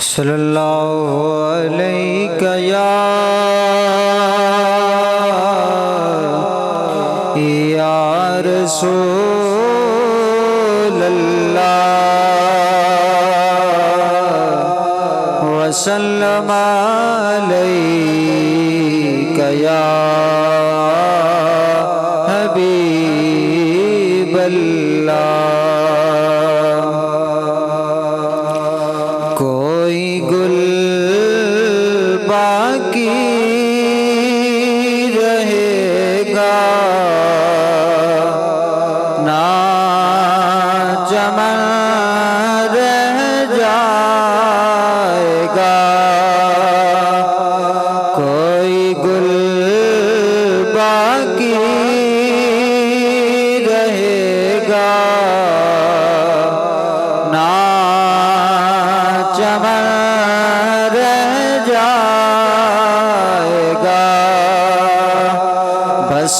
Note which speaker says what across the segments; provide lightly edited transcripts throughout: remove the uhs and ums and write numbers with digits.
Speaker 1: صلی اللہ علیہ یا رسول اللہ وسلم علیک یا حبیب اللہ۔ کوئی گل باقی رہے گا نہ چمن رہ جائے گا، کوئی گل باقی رہے گا نہ چمن رہ جائے گا، بس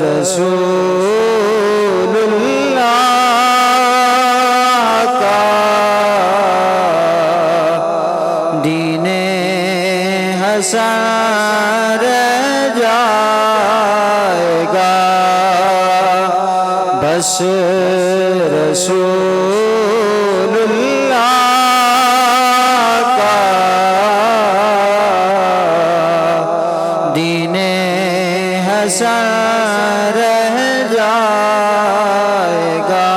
Speaker 1: رسول اللہ کا دین حسن رہ جائے گا، بس رسول اللہ کا دین حسن رہ جائے گا۔